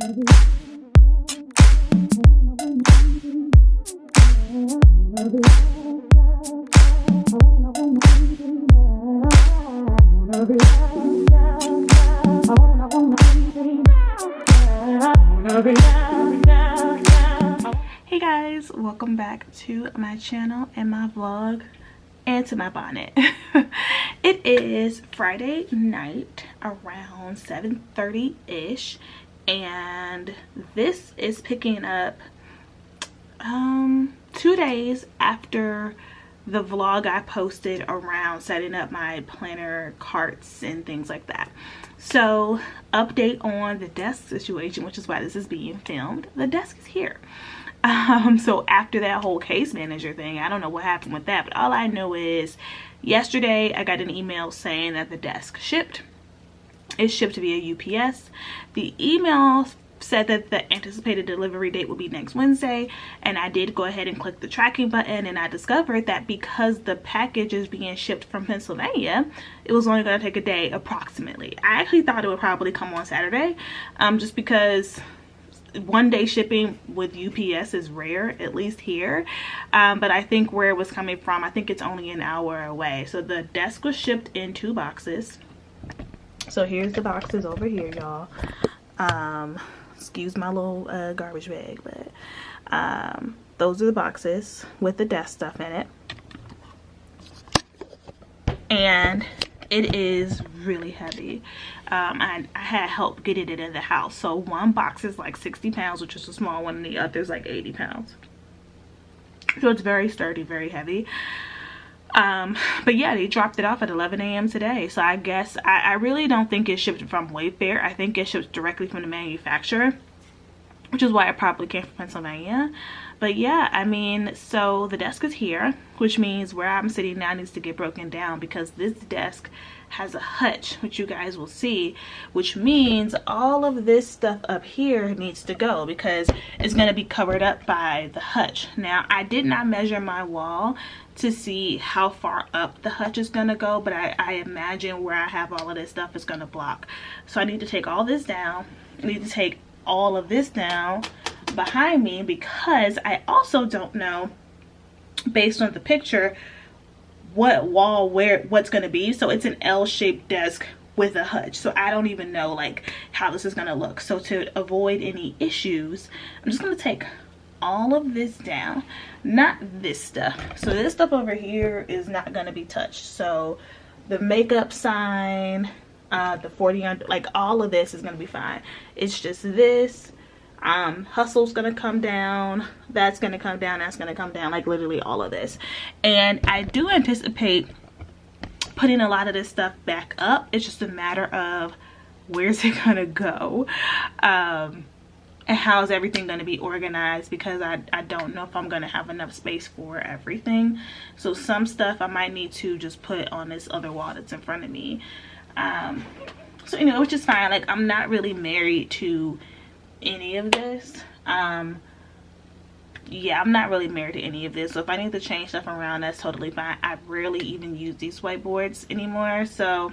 Hey guys, welcome back to my channel and my vlog and to my bonnet. It is Friday night around 7:30 ish, and this is picking up 2 days after the vlog I posted around setting up my planner carts and things like that. So update on the desk situation, which is why this is being filmed. The desk is here. So after that whole case manager thing, I don't know what happened with that, but all I know is yesterday I got an email saying that the desk shipped. It shipped via UPS. The email said that the anticipated delivery date would be next Wednesday, and I did go ahead and click the tracking button, and I discovered that because the package is being shipped from Pennsylvania, it was only going to take a day approximately. I actually thought it would probably come on Saturday, just because one-day shipping with UPS is rare, at least here, but I think where it was coming from, I think it's only an hour away. So the desk was shipped in 2 boxes. So here's the boxes over here, y'all. Excuse my little garbage bag, but those are the boxes with the desk stuff in it, and it is really heavy. I had help getting it in the house. So one box is like 60 pounds, which is a small one, and the other is like 80 pounds. So it's very sturdy, very heavy. But yeah, they dropped it off at 11 a.m. today. So I guess I really don't think it's shipped from Wayfair. I think it ships directly from the manufacturer, which is why it probably came from Pennsylvania. But yeah, I mean, so the desk is here, which means where I'm sitting now needs to get broken down, because this desk has a hutch, which you guys will see, which means all of this stuff up here needs to go because it's going to be covered up by the hutch. Now, I did not measure my wall to see how far up the hutch is going to go, but I imagine where I have all of this stuff is going to block. So I need to take all this down. I need to take all of this down behind me, because I also don't know, based on the picture, what wall what's going to be. So it's an L-shaped desk with a hutch, so I don't even know like how this is going to look. So to avoid any issues, I'm just going to take all of this down, not this stuff. So this stuff over here is not going to be touched. So the makeup sign, the 40 under, like all of this is going to be fine. It's just this. Hustle's gonna come down, that's gonna come down, that's gonna come down, like literally all of this. And I do anticipate putting a lot of this stuff back up. It's just a matter of where's it gonna go, and how is everything gonna be organized, because I don't know if I'm gonna have enough space for everything. So some stuff I might need to just put on this other wall that's in front of me. So you know, which is fine. Like, I'm not really married to any of this. Yeah, I'm not really married to any of this, so if I need to change stuff around, that's totally fine. I rarely even use these whiteboards anymore, so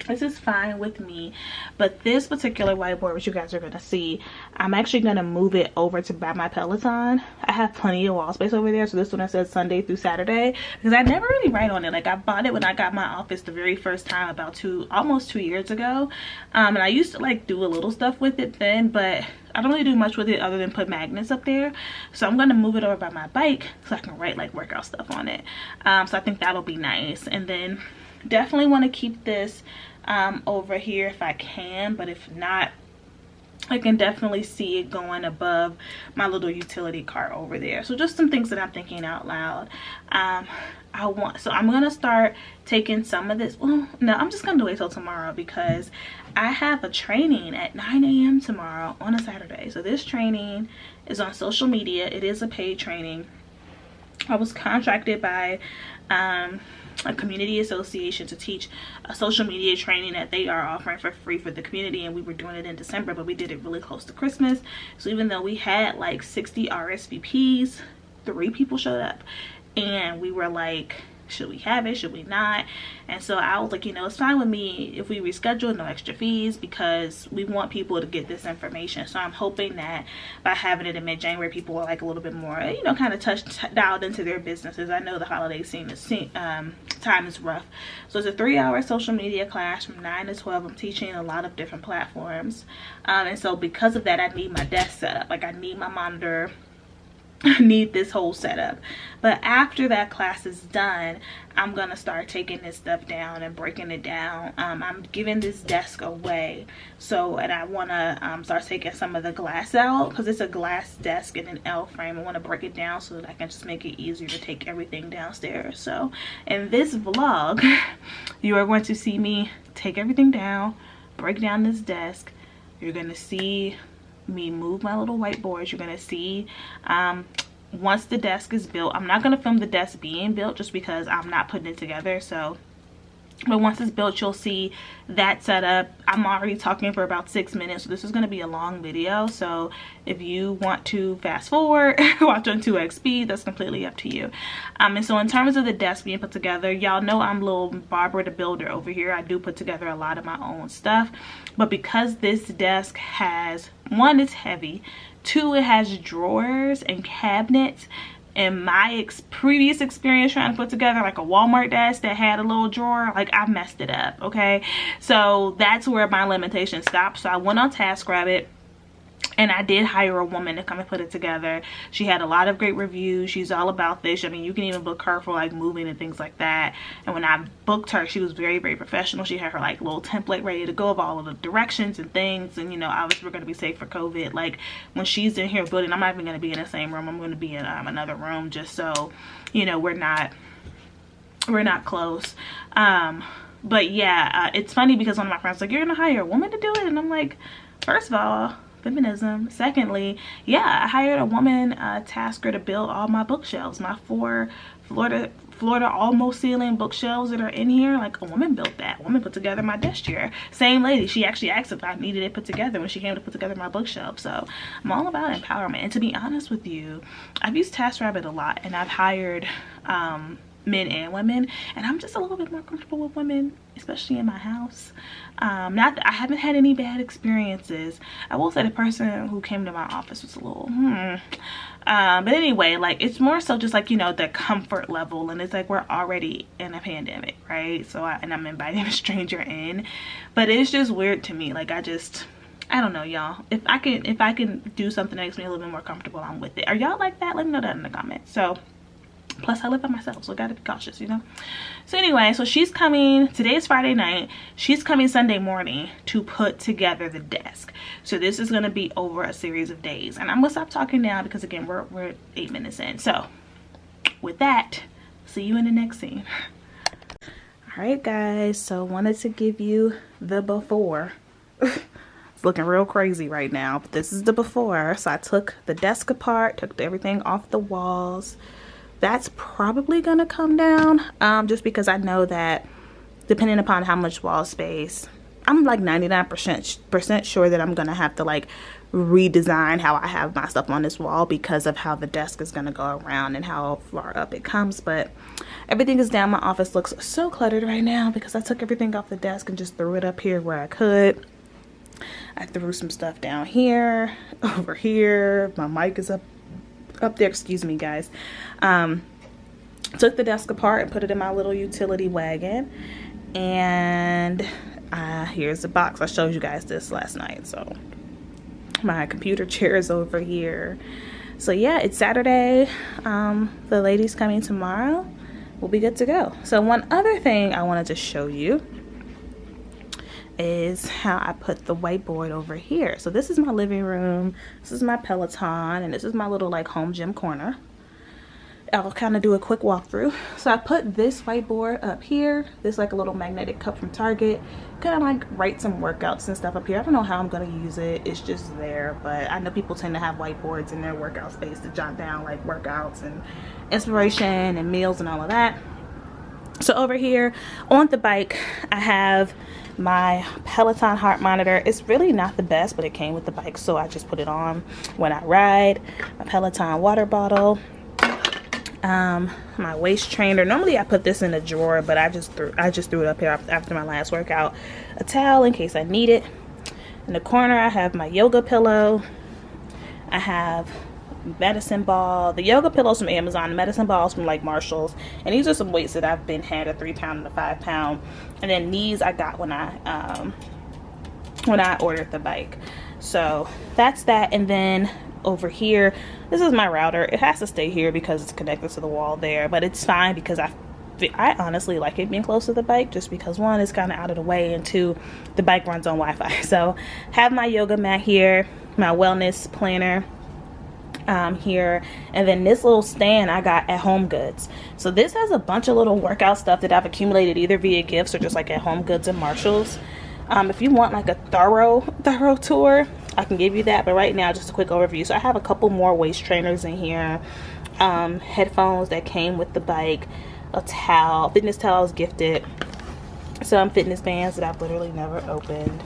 this is fine with me. But this particular whiteboard, which you guys are going to see, I'm actually going to move it over to by my Peloton. I have plenty of wall space over there, so this one that says Sunday through Saturday, because I never really write on it. Like, I bought it when I got my office the very first time about almost 2 years ago, and I used to like do a little stuff with it then, but I don't really do much with it other than put magnets up there. So I'm going to move it over by my bike so I can write like workout stuff on it. So I think that'll be nice. And then definitely want to keep this over here if I can, but if not, I can definitely see it going above my little utility cart over there. So just some things that I'm thinking out loud. So I'm gonna start taking some of this. Well, no, I'm just gonna wait till tomorrow, because I have a training at 9 a.m. tomorrow on a Saturday. So this training is on social media. It is a paid training. I was contracted by a community association to teach a social media training that they are offering for free for the community, and we were doing it in December, but we did it really close to Christmas. So even though we had like 60 RSVPs, 3 people showed up, and we were like should we have it, should we not? And so I was like, you know, it's fine with me if we reschedule, no extra fees, because we want people to get this information. So I'm hoping that by having it in mid-January, people are like a little bit more, you know, kind of dialed into their businesses. I know the holiday time is rough. So it's a 3-hour social media class from 9 to 12. I'm teaching a lot of different platforms, and so because of that, I need my desk set up. Like, I need my monitor, I need this whole setup. But after that class is done, I'm gonna start taking this stuff down and breaking it down. I'm giving this desk away, so, and I want to start taking some of the glass out, because it's a glass desk in an L frame. I want to break it down so that I can just make it easier to take everything downstairs. So in this vlog, you are going to see me take everything down, break down this desk. You're gonna see me move my little whiteboards. You're gonna see once the desk is built. I'm not gonna film the desk being built just because I'm not putting it together. So, but once it's built, you'll see that setup. I'm already talking for about 6 minutes, so this is going to be a long video. So if you want to fast forward, watch on 2x speed, that's completely up to you. And so in terms of the desk being put together, y'all know I'm little Barbara the Builder over here. I do put together a lot of my own stuff, but because this desk has, 1, it's heavy, 2, it has drawers and cabinets. In my previous experience trying to put together like a Walmart desk that had a little drawer, like, I messed it up, okay? So that's where my limitation stopped. So I went on TaskRabbit, and I did hire a woman to come and put it together. She had a lot of great reviews. She's all about this. I mean, you can even book her for like moving and things like that. And when I booked her, she was very, very professional. She had her like little template ready to go of all of the directions and things. And, you know, obviously we're going to be safe for COVID. Like, when she's in here building, I'm not even going to be in the same room. I'm going to be in another room, just so, you know, we're not close. But yeah, it's funny because one of my friends was like, you're going to hire a woman to do it? And I'm like, first of all, feminism. Secondly, yeah, I hired a woman, tasker, to build all my bookshelves, my 4 Florida almost ceiling bookshelves that are in here. Like, a woman built that. A woman put together my desk chair. Same lady, she actually asked if I needed it put together when she came to put together my bookshelf. So I'm all about empowerment. And to be honest with you, I've used TaskRabbit a lot, and I've hired men and women, and I'm just a little bit more comfortable with women, especially in my house. Not that I haven't had any bad experiences. I will say the person who came to my office was a little but anyway, like, it's more so just like, you know, the comfort level. And it's like, we're already in a pandemic, right? So and I'm inviting a stranger in, but it's just weird to me. Like, I don't know, y'all. If I can do something that makes me a little bit more comfortable, I'm with it. Are y'all like that? Let me know that in the comments. So, plus I live by myself, so I gotta be cautious, you know. So anyway, so she's coming, today is Friday night, she's coming Sunday morning to put together the desk. So this is gonna be over a series of days, and I'm gonna stop talking now because, again, we're 8 minutes in. So with that, see you in the next scene. All right, guys, so wanted to give you the before. It's looking real crazy right now, but this is the before. So I took the desk apart, took everything off the walls. That's probably gonna come down, just because I know that depending upon how much wall space, I'm like 99% sure that I'm gonna have to like redesign how I have my stuff on this wall because of how the desk is gonna go around and how far up it comes. But everything is down. My office looks so cluttered right now because I took everything off the desk and just threw it up here where I could. I threw some stuff down here, over here. My mic is up there, excuse me, guys. Took the desk apart and put it in my little utility wagon, and here's the box. I showed you guys this last night. So my computer chair is over here. So yeah, it's Saturday. The lady's coming tomorrow. We'll be good to go. So one other thing I wanted to show you is how I put the whiteboard over here. So this is my living room, this is my Peloton, and this is my little like home gym corner. I'll kind of do a quick walkthrough. So I put this whiteboard up here, this like a little magnetic cup from Target, kind of like write some workouts and stuff up here. I don't know how I'm going to use it, it's just there, but I know people tend to have whiteboards in their workout space to jot down like workouts and inspiration and meals and all of that. So over here on the bike, I have my Peloton heart monitor. It's really not the best, but it came with the bike, so I just put it on when I ride. My Peloton water bottle. My waist trainer. Normally I put this in a drawer, but I just threw it up here after my last workout. A towel in case I need it. In the corner I have my yoga pillow. I have medicine ball. The yoga pillows from Amazon, the medicine balls from like Marshall's, and these are some weights that I've been had, a 3-pound and a 5-pound. And then these I got when I ordered the bike. So that's that. And then over here, this is my router. It has to stay here because it's connected to the wall there, but it's fine because I honestly like it being close to the bike, just because one, is kind of out of the way, and two, the bike runs on Wi-Fi. So have my yoga mat here, my wellness planner here, and then this little stand I got at Home Goods. So this has a bunch of little workout stuff that I've accumulated either via gifts or just like at Home Goods and Marshall's. If you want like a thorough tour, I can give you that, but right now just a quick overview. So I have a couple more waist trainers in here, headphones that came with the bike, a towel, fitness towel I was gifted, some fitness bands that I've literally never opened,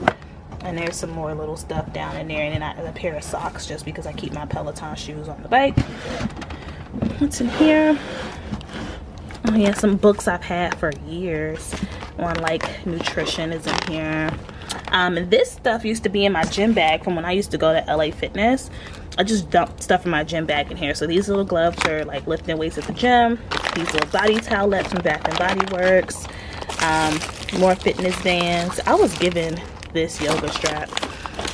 and there's some more little stuff down in there, and then a pair of socks just because I keep my Peloton shoes on the bike. What's in here? Oh yeah, some books I've had for years on like nutrition is in here. And this stuff used to be in my gym bag from when I used to go to LA Fitness. I just dumped stuff in my gym bag in here. So these little gloves are like lifting weights at the gym. These little body towelettes from Bath and Body Works. More fitness bands. I was given this yoga strap.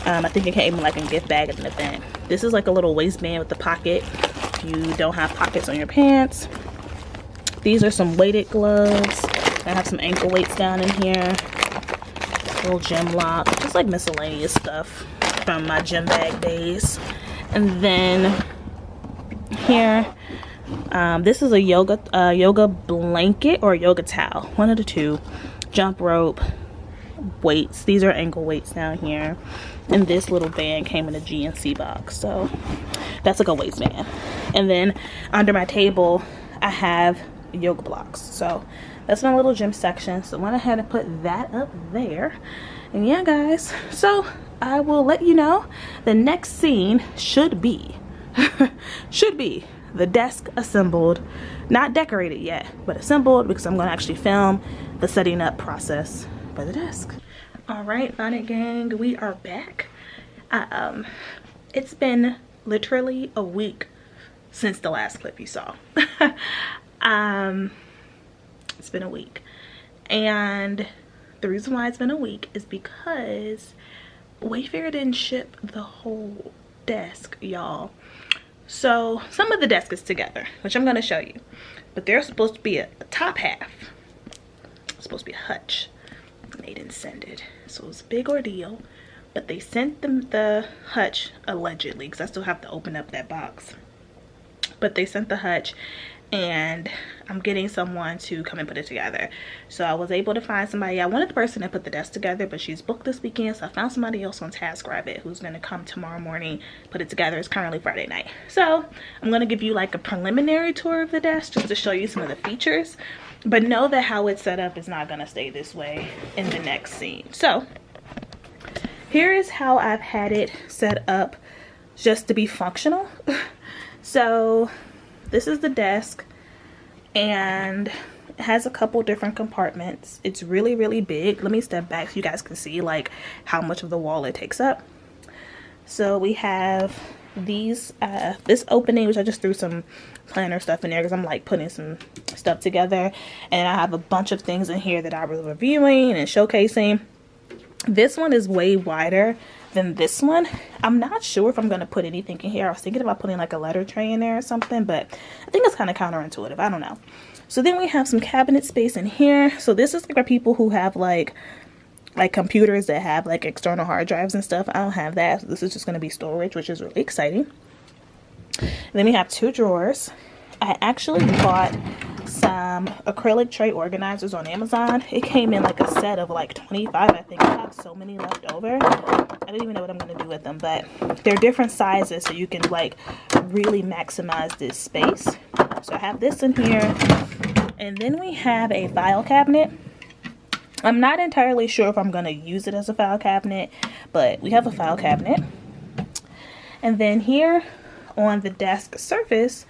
I think it came like in a gift bag at an event. This is like a little waistband with the pocket if you don't have pockets on your pants. These are some weighted gloves. I have some ankle weights down in here. Little gym lock, just like miscellaneous stuff from my gym bag days. And then here, this is a yoga blanket or a yoga towel, one of the two. Jump rope, weights. These are ankle weights down here. And this little band came in a GNC box, so that's like a waistband. And then under my table, I have yoga blocks. So that's my little gym section. So I went ahead and put that up there. And yeah, guys, so I will let you know the next scene should be the desk assembled, not decorated yet, but assembled, because I'm going to actually film the setting up process for the desk. All right, Bonnet Gang, we are back. It's been literally a week since the last clip you saw. It's been a week, and the reason why it's been a week is because Wayfair didn't ship the whole desk, y'all. So some of the desk is together, which I'm going to show you, but there's supposed to be a top half. It's supposed to be a hutch. They didn't send it, so it was a big ordeal. But they sent them the hutch allegedly, because I still have to open up that box. But they sent the hutch, and I'm getting someone to come and put it together. So I was able to find somebody. I wanted the person to put the desk together, but she's booked this weekend, so I found somebody else on TaskRabbit who's going to come tomorrow morning, put it together. It's currently Friday night. So I'm going to give you like a preliminary tour of the desk just to show you some of the features, but know that how it's set up is not going to stay this way in the next scene. So here is how I've had it set up just to be functional. So this is the desk, and it has a couple different compartments. It's really, really big. Let me step back so you guys can see like how much of the wall it takes up. So we have these, this opening, which I just threw some planner stuff in there because I'm like putting some stuff together. And I have a bunch of things in here that I was reviewing and showcasing. This one is way wider than this one. I'm not sure if I'm going to put anything in here. I was thinking about putting like a letter tray in there or something, but I think it's kind of counterintuitive. I don't know. So then we have some cabinet space in here. So this is like for people who have like computers that have like external hard drives and stuff. I don't have that. So this is just going to be storage, which is really exciting. And then we have two drawers. I actually bought some acrylic tray organizers on Amazon. It came in like a set of like 25, I think. I have so many left over. I don't even know what I'm going to do with them, but they're different sizes, so you can like really maximize this space. So I have this in here, and then we have a file cabinet. I'm not entirely sure if I'm going to use it as a file cabinet, but we have a file cabinet. And then here on the desk surface,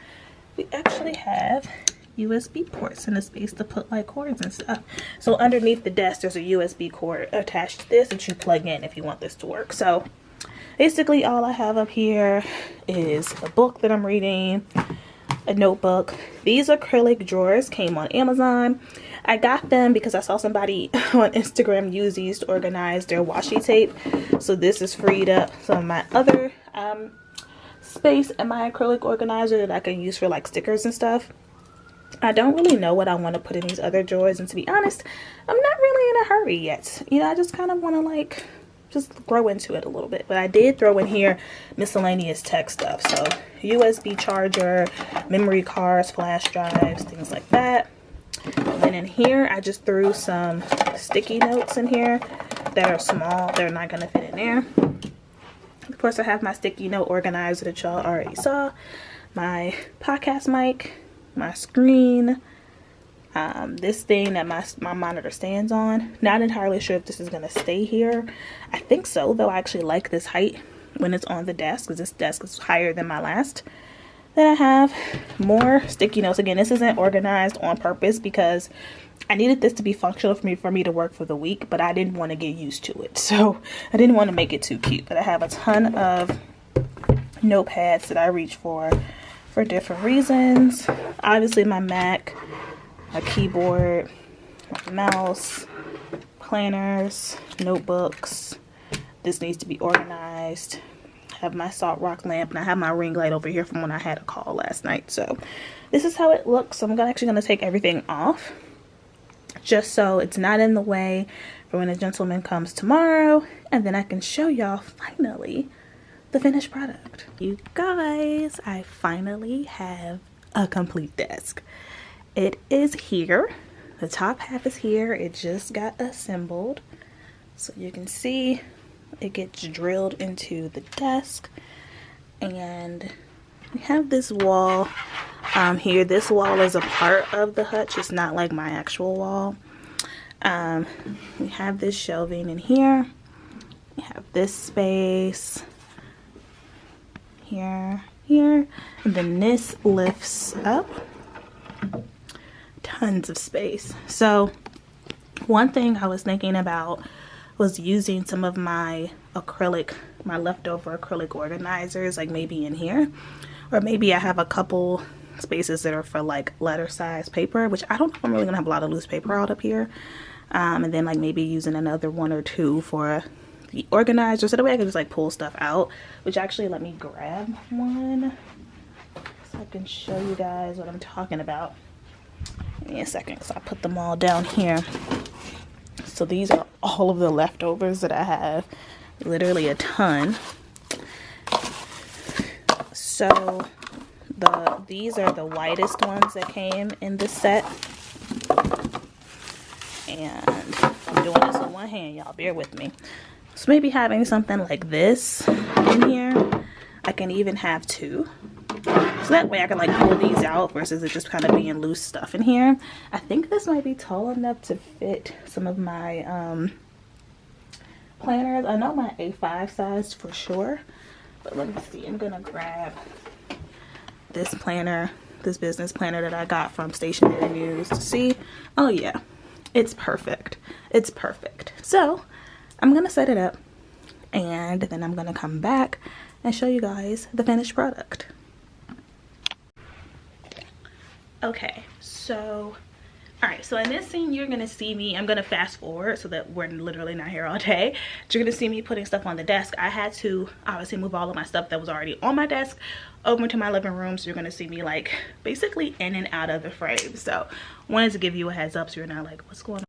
we actually have USB ports and a space to put like cords and stuff. So underneath the desk there's a USB cord attached to this that you plug in if you want this to work. So basically all I have up here is a book that I'm reading, a notebook. These acrylic drawers came on Amazon. I got them because I saw somebody on Instagram use these to organize their washi tape. So this has freed up some of my other space in my acrylic organizer that I can use for like stickers and stuff. I don't really know what I want to put in these other drawers, and to be honest, I'm not really in a hurry yet. You know, I just kind of want to like just grow into it a little bit. But I did throw in here miscellaneous tech stuff, so USB charger, memory cards, flash drives, things like that. And then in here I just threw some sticky notes in here that are small. They're not going to fit in there. Of course I have my sticky note organizer that y'all already saw, my podcast mic, my screen, this thing that my monitor stands on. Not entirely sure if this is going to stay here. I think so, though. I actually like this height when it's on the desk because this desk is higher than my last. Then I have more sticky notes. Again, this isn't organized on purpose because I needed this to be functional for me to work for the week, but I didn't want to get used to it. So I didn't want to make it too cute. But I have a ton of notepads that I reach for different reasons. Obviously my Mac, my keyboard, my mouse, planners, notebooks. This needs to be organized. I have my salt rock lamp, and I have my ring light over here from when I had a call last night. So this is how it looks. So I'm actually going to take everything off just so it's not in the way for when a gentleman comes tomorrow, and then I can show y'all finally the finished product. You guys, I finally have a complete desk. It is here. The top half is here. It just got assembled. So you can see it gets drilled into the desk. And we have this wall here. This wall is a part of the hutch. It's not like my actual wall. We have this shelving in here. We have this space. Here, and then this lifts up. Tons of space. So one thing I was thinking about was using some of my leftover acrylic organizers, like maybe in here, or maybe I have a couple spaces that are for like letter size paper, which I don't know if I'm really gonna have a lot of loose paper out up here, and then like maybe using another one or two for the organizer, so that way I can just like pull stuff out. Which actually, let me grab one so I can show you guys what I'm talking about. Give me a second, because I put them all down here. So these are all of the leftovers that I have, literally a ton. So these are the whitest ones that came in this set, and I'm doing this with one hand, y'all, bear with me. So maybe having something like this in here, I can even have two. So that way I can like pull these out versus it just kind of being loose stuff in here. I think this might be tall enough to fit some of my planners. I know my A5 size for sure, but let me see. I'm gonna grab this planner, this business planner that I got from Stationery News to see. Oh yeah, it's perfect. It's perfect. So I'm gonna set it up, and then I'm gonna come back and show you guys the finished product. Okay, so alright, so in this scene you're gonna see me, I'm gonna fast forward so that we're literally not here all day. You're gonna see me putting stuff on the desk. I had to obviously move all of my stuff that was already on my desk over to my living room, so you're gonna see me like basically in and out of the frame. So wanted to give you a heads up so you're not like, what's going on?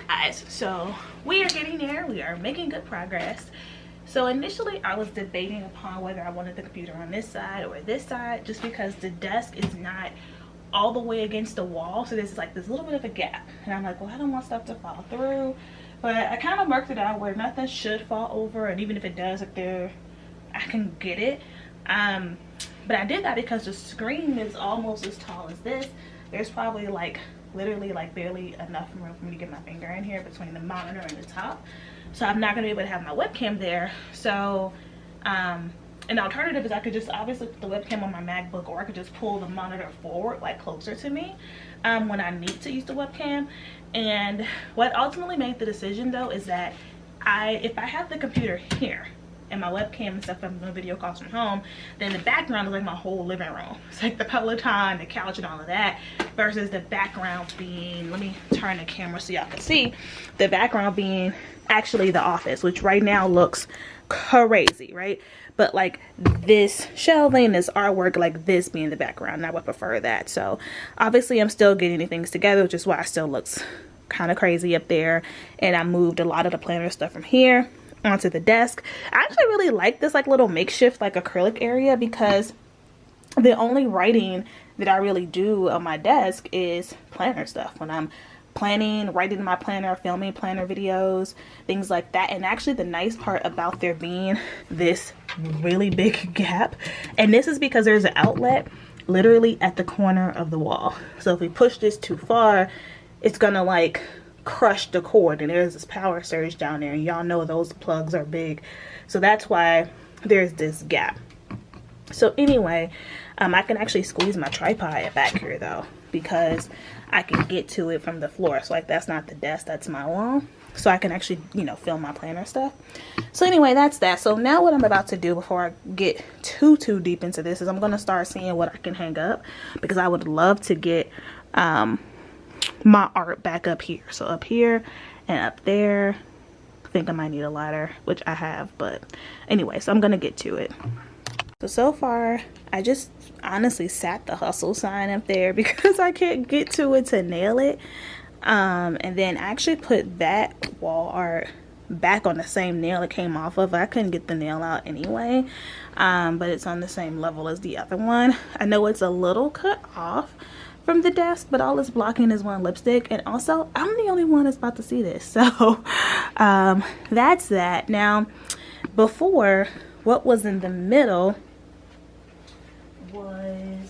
Guys, so we are getting there. We are making good progress. So initially I was debating upon whether I wanted the computer on this side or this side, just because the desk is not all the way against the wall, so there's like this little bit of a gap, and I'm like, well, I don't want stuff to fall through, but I kind of worked it out where nothing should fall over, and even if it does, like I can get it. But I did that because the screen is almost as tall as this. There's probably like literally like barely enough room for me to get my finger in here between the monitor and the top, so I'm not gonna be able to have my webcam there. So an alternative is I could just obviously put the webcam on my MacBook, or I could just pull the monitor forward like closer to me when I need to use the webcam. And what ultimately made the decision though is that if I have the computer here and my webcam and stuff, I'm doing video calls from home, then the background is like my whole living room. It's like the Peloton, the couch, and all of that, versus the background being, let me turn the camera so y'all can see, the background being actually the office, which right now looks crazy, right? But like this shelving, this artwork, like this being the background, I would prefer that. So obviously I'm still getting things together, which is why it still looks kind of crazy up there. And I moved a lot of the planner stuff from here onto the desk. I actually really like this like little makeshift like acrylic area, because the only writing that I really do on my desk is planner stuff. When I'm planning, writing in my planner, filming planner videos, things like that. And actually the nice part about there being this really big gap, and this is because there's an outlet literally at the corner of the wall. So if we push this too far, it's gonna like crush the cord, and there's this power surge down there, and y'all know those plugs are big. So that's why there's this gap. So anyway, I can actually squeeze my tripod back here though, because I can get to it from the floor. So like that's not the desk, that's my wall. So I can actually, you know, film my planner stuff. So anyway, that's that. So now what I'm about to do before I get too deep into this is I'm going to start seeing what I can hang up, because I would love to get my art back up here. So up here and up there. I think I might need a ladder, which I have, but anyway, so I'm going to get to it. So far, I just honestly sat the hustle sign up there because I can't get to it to nail it. And then I actually put that wall art back on the same nail it came off of. I couldn't get the nail out anyway, but it's on the same level as the other one. I know it's a little cut off from the desk, but all it's blocking is one lipstick, and also I'm the only one that's about to see this. So that's that. Now before, what was in the middle was,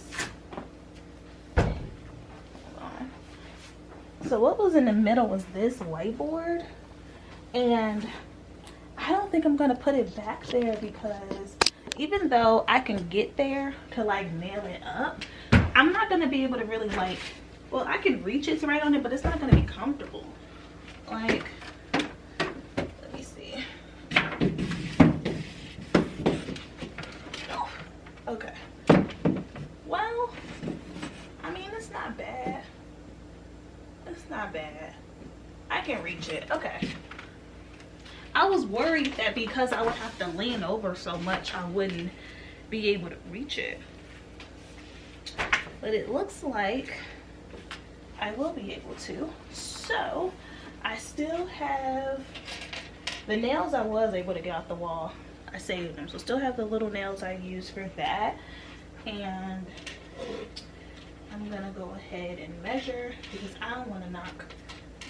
so what was in the middle was this whiteboard, and I don't think I'm gonna put it back there, because even though I can get there to like nail it up, I'm not gonna be able to really like, well, I can reach it to write on it, but it's not gonna be comfortable. Like, let me see. Oh, okay. Well, I mean, it's not bad. It's not bad. I can reach it. Okay. I was worried that because I would have to lean over so much, I wouldn't be able to reach it. But it looks like I will be able to. So I still have the nails I was able to get off the wall. I saved them. So still have the little nails I used for that. And I'm gonna go ahead and measure, because I don't want to knock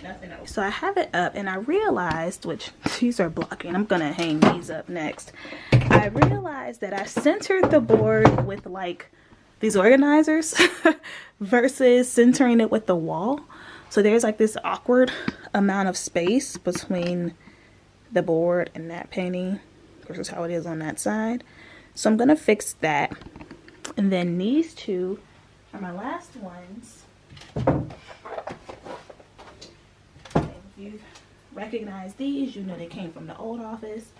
nothing else. So I have it up, and I realized, which these are blocking, I'm gonna hang these up next. I realized that I centered the board with like these organizers versus centering it with the wall. So there's like this awkward amount of space between the board and that painting versus how it is on that side. So I'm gonna fix that. And then these two are my last ones. If you recognize these, you know they came from the old office.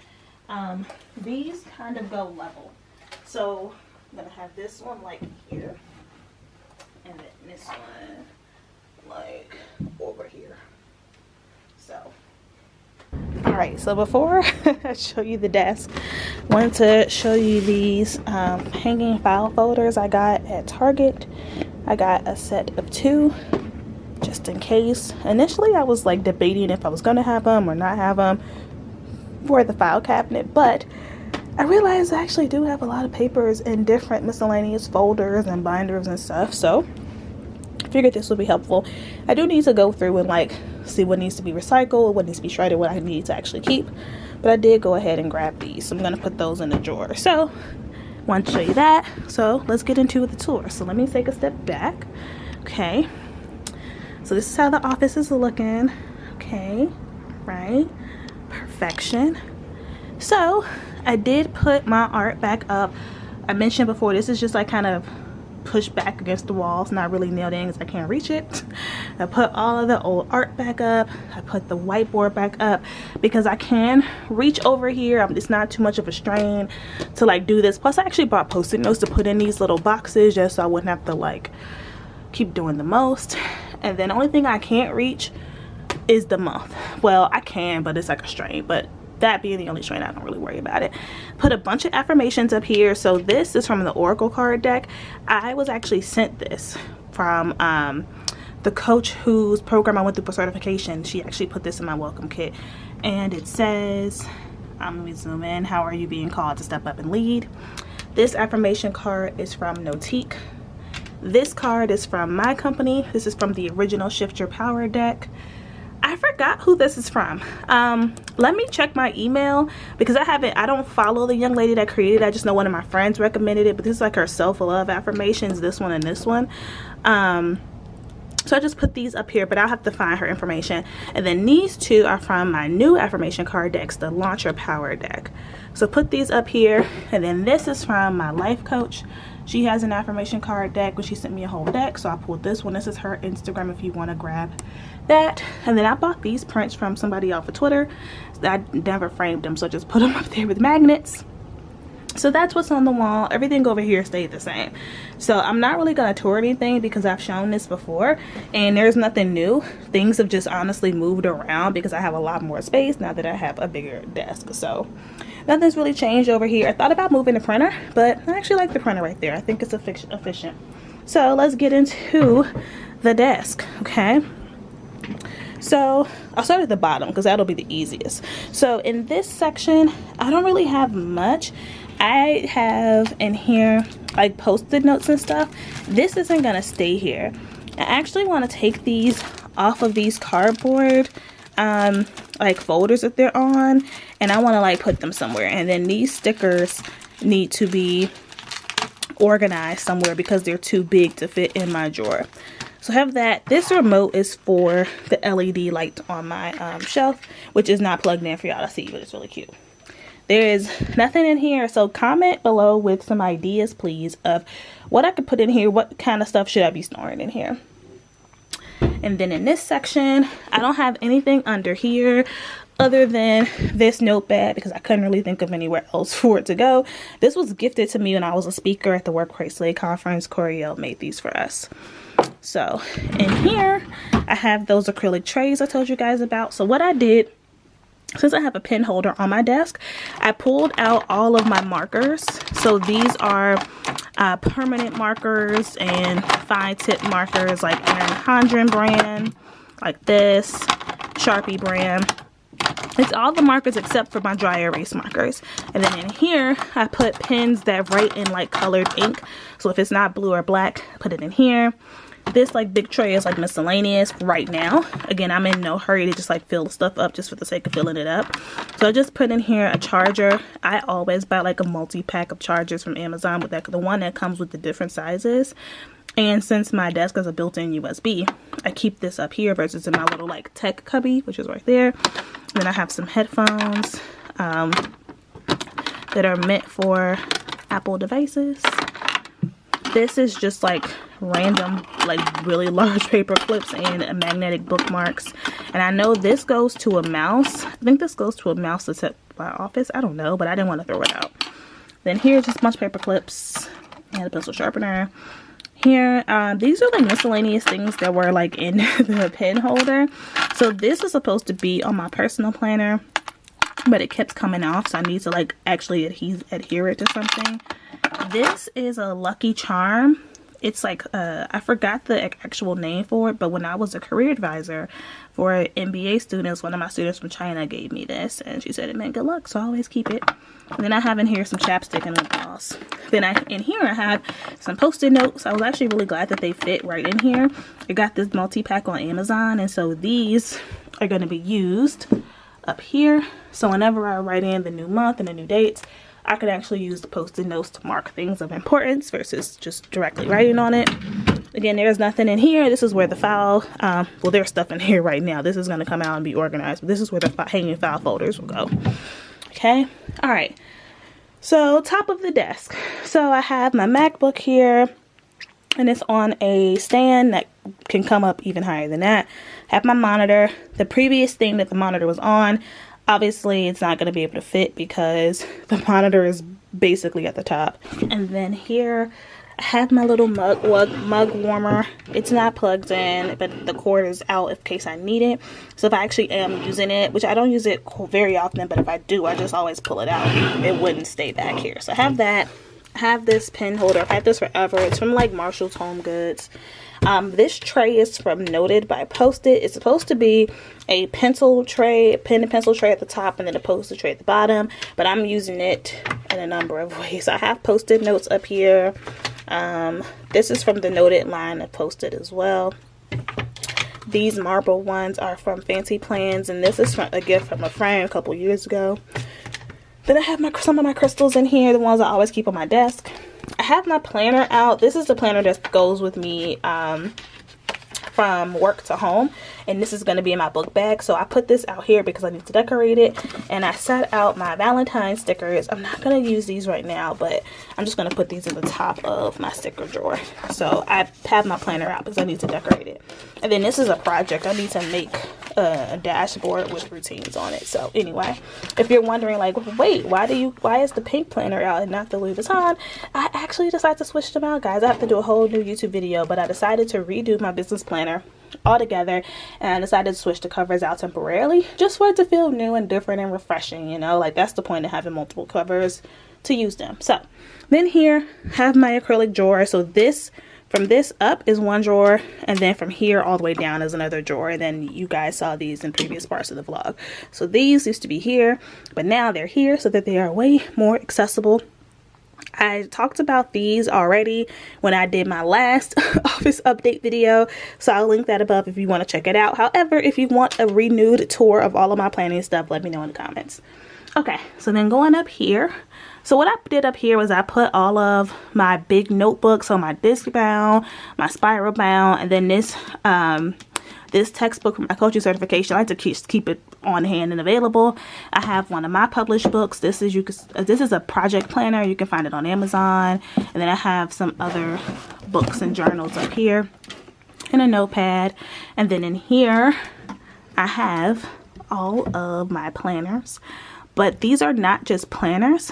These kind of go level. So I'm gonna have this one like here, and then this one like over here. So, all right, so before I show you the desk, I wanted to show you these hanging file folders I got at Target. I got a set of 2. just in case. Initially I was like debating if I was gonna have them or not have them for the file cabinet, but I realized I actually do have a lot of papers in different miscellaneous folders and binders and stuff, so I figured this would be helpful. I do need to go through and like see what needs to be recycled, what needs to be shredded, what I need to actually keep, but I did go ahead and grab these, so I'm gonna put those in the drawer. So want to show you that, so let's get into the tour. So let me take a step back. Okay, so this is how the office is looking. Okay, right, perfection. So I did put my art back up. I mentioned before, this is just like kind of pushed back against the wall. It's not really nailed in because I can't reach it. I put all of the old art back up. I put the whiteboard back up because I can reach over here. It's not too much of a strain to like do this. Plus I actually bought post-it notes to put in these little boxes just so I wouldn't have to like keep doing the most. And then the only thing I can't reach is the month. Well, I can, but it's like a strain. But that being the only strain, I don't really worry about it. Put a bunch of affirmations up here. So this is from the Oracle card deck. I was actually sent this from the coach whose program I went through for certification. She actually put this in my welcome kit, and it says, let me zoom in, how are you being called to step up and lead? This affirmation card is from Notique. This card is from my company. This is from the original Shift Your Power deck. I forgot who this is from. Let me check my email because I don't follow the young lady that created it. I just know one of my friends recommended it, but this is like her self-love affirmations, this one and this one. So I just put these up here, but I'll have to find her information. And then these two are from my new affirmation card decks, the Launch Your Power deck. So put these up here. And then this is from my life coach. She has an affirmation card deck, but she sent me a whole deck, so I pulled this one. This is her Instagram if you want to grab that. And then I bought these prints from somebody off of Twitter. I never framed them, so I just put them up there with magnets. So that's what's on the wall. Everything over here stayed the same. So I'm not really going to tour anything because I've shown this before and there's nothing new. Things have just honestly moved around because I have a lot more space now that I have a bigger desk. So nothing's really changed over here. I thought about moving the printer, but I actually like the printer right there. I think it's efficient. So let's get into the desk, okay? So I'll start at the bottom because that'll be the easiest. So in this section, I don't really have much. I have in here like post-it notes and stuff. This isn't gonna stay here. I actually want to take these off of these cardboard like folders that they're on, and I want to like put them somewhere. And then these stickers need to be organized somewhere because they're too big to fit in my drawer. So I have that. This remote is for the LED light on my shelf, which is not plugged in for y'all to see, but it's really cute. There is nothing in here, so comment below with some ideas, please, of what I could put in here. What kind of stuff should I be storing in here? And then in this section, I don't have anything under here other than this notepad because I couldn't really think of anywhere else for it to go. This was gifted to me when I was a speaker at the Workplace Conference. Coriel made these for us. So in here, I have those acrylic trays I told you guys about. So what I did, since I have a pen holder on my desk, I pulled out all of my markers. So these are permanent markers and fine tip markers like Erin Condren brand, like this, Sharpie brand. It's all the markers except for my dry erase markers. And then in here, I put pens that write in like colored ink. So if it's not blue or black, I put it in here. This like big tray is like miscellaneous right now. Again, I'm in no hurry to just like fill the stuff up just for the sake of filling it up. So I just put in here a charger. I always buy like a multi-pack of chargers from Amazon with that, the one that comes with the different sizes. And since my desk has a built-in USB, I keep this up here versus in my little like tech cubby, which is right there. And then I have some headphones that are meant for Apple devices. This is just like random, like really large paper clips and magnetic bookmarks. And I know this goes to a mouse. I think this goes to a mouse that's at my office. I don't know, but I didn't want to throw it out. Then here's just a bunch of paper clips and a pencil sharpener. Here, these are like miscellaneous things that were like in the pen holder. So this is supposed to be on my personal planner, but it kept coming off, so I need to like actually adhere it to something. This is a Lucky Charm. It's like I forgot the actual name for it, but when I was a career advisor for MBA students, one of my students from China gave me this, and she said it meant good luck, so I always keep it. And then I have in here some chapstick and lip gloss. Then in here I have some Post-it notes. I was actually really glad that they fit right in here. I got this multi-pack on Amazon, and so these are going to be used up here. So whenever I write in the new month and the new dates, I could actually use the Post-it notes to mark things of importance versus just directly writing on it. Again, there's nothing in here. This is where the file, well, there's stuff in here right now. This is going to come out and be organized, but this is where the hanging file folders will go. Okay. All right. So top of the desk. So I have my MacBook here, and it's on a stand that can come up even higher than that. Have my monitor. The previous thing that the monitor was on, obviously it's not going to be able to fit because the monitor is basically at the top. And then here I have my little mug warmer. It's not plugged in, but the cord is out in case I need it. So if I actually am using it, which I don't use it very often, but if I do, I just always pull it out. It wouldn't stay back here. So I have that. I have this pen holder. I've had this forever. It's from like Marshall's Home Goods. This tray is from Noted by Post-it. It's supposed to be a pencil tray, pen and pencil tray at the top, and then a Post-it tray at the bottom. But I'm using it in a number of ways. I have Post-it notes up here. This is from the Noted line of Post-it as well. These marble ones are from Fancy Plans, and this is a gift from a friend a couple years ago. Then I have some of my crystals in here, the ones I always keep on my desk. I have my planner out. This is the planner that goes with me from work to home, and this is going to be in my book bag. So I put this out here because I need to decorate it, and I set out my Valentine stickers. I'm not going to use these right now, but I'm just going to put these in the top of my sticker drawer. So I have my planner out because I need to decorate it. And then this is a project. I need to make a dashboard with routines on it. So anyway, if you're wondering like, wait, why is the pink planner out and not the Louis Vuitton? I actually decided to switch them out, guys. I have to do a whole new YouTube video, but I decided to redo my business planner altogether, and I decided to switch the covers out temporarily just for it to feel new and different and refreshing, you know, like that's the point of having multiple covers, to use them. So then here have my acrylic drawer. So this, from this up is one drawer, and then from here all the way down is another drawer. And then you guys saw these in previous parts of the vlog. So these used to be here, but now they're here so that they are way more accessible. I talked about these already when I did my last office update video, so I'll link that above if you want to check it out. However, if you want a renewed tour of all of my planning stuff, let me know in the comments. Okay, so then going up here, so what I did up here was I put all of my big notebooks, so my disc bound, my spiral bound, and then this this textbook from my coaching certification. I like to keep it on hand and available. I have one of my published books. This is a project planner. You can find it on Amazon. And then I have some other books and journals up here and a notepad. And then in here I have all of my planners. But these are not just planners.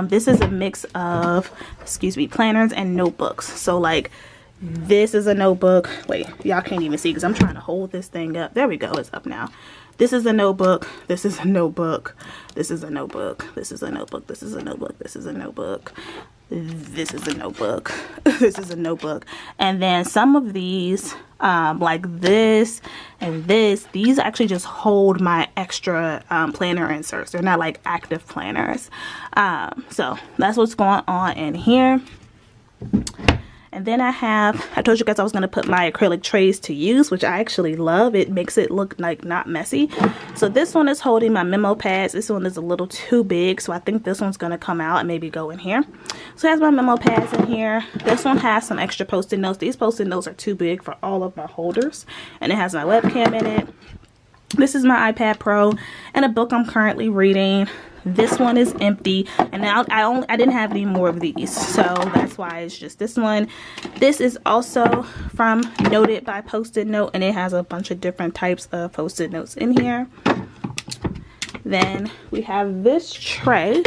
This is a mix of, planners and notebooks. So like, this is a notebook. Wait, y'all can't even see because I'm trying to hold this thing up. There we go, it's up now. This is a notebook. This is a notebook. This is a notebook. This is a notebook. This is a notebook. This is a notebook. This is a notebook. This is a notebook. And then some of these, like this and this, these actually just hold my extra planner inserts. They're not like active planners. So that's what's going on in here. And then I told you guys I was going to put my acrylic trays to use, which I actually love. It makes it look like not messy. So this one is holding my memo pads. This one is a little too big, so I think this one's going to come out and maybe go in here. So it has my memo pads in here. This one has some extra Post-it notes. These Post-it notes are too big for all of my holders. And it has my webcam in it. This is my iPad Pro and a book I'm currently reading. This one is empty, and now I didn't have any more of these, so that's why it's just this one. This is also from Noted by Post-it Note, and it has a bunch of different types of Post-it notes in here. Then we have this tray,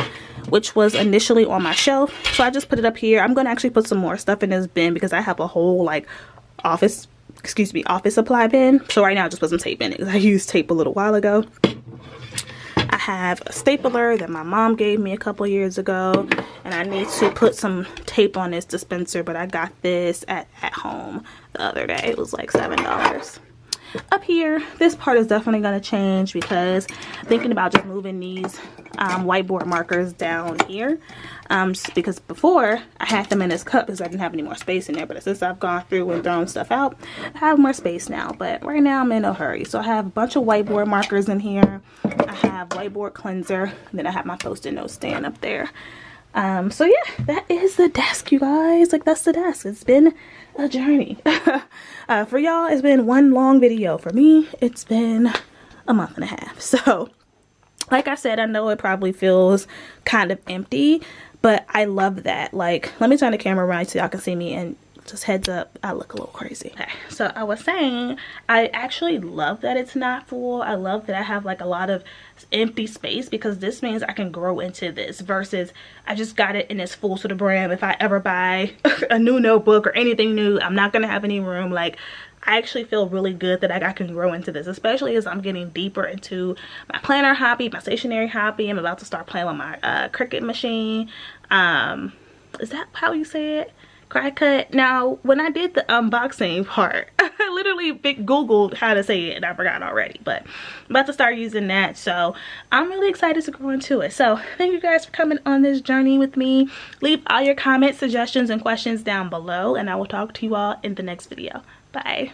which was initially on my shelf, so I just put it up here. I'm going to actually put some more stuff in this bin because I have a whole like office supply bin. So right now I just put some tape in it because I used tape a little while ago. I have a stapler that my mom gave me a couple years ago, and I need to put some tape on this dispenser, but I got this at home the other day. It was like $7. Up here, this part is definitely going to change because I'm thinking about just moving these whiteboard markers down here, because before I had them in this cup because I didn't have any more space in there, but since I've gone through and thrown stuff out, I have more space now. But right now I'm in no hurry, so I have a bunch of whiteboard markers in here. I have whiteboard cleanser, and then I have my post-it note stand up there. So yeah, that is the desk, you guys. Like, that's the desk. It's been a journey. For y'all, it's been one long video. For me, it's been a month and a half. So like I said, I know it probably feels kind of empty, but I love that. Like, let me turn the camera around so y'all can see me, and just heads up, I look a little crazy. Okay, so I was saying, I actually love that it's not full. I love that I have like a lot of empty space, because this means I can grow into this, versus I just got it and it's full to the brim. If I ever buy a new notebook or anything new, I'm not gonna have any room. Like, I actually feel really good that I can grow into this, especially as I'm getting deeper into my planner hobby, my stationery hobby. I'm about to start playing with my Cricut machine. Is that how you say it? Cricut. Now, when I did the unboxing part, I literally googled how to say it and I forgot already, but I'm about to start using that. So I'm really excited to grow into it. So thank you guys for coming on this journey with me. Leave all your comments, suggestions, and questions down below, and I will talk to you all in the next video. Bye.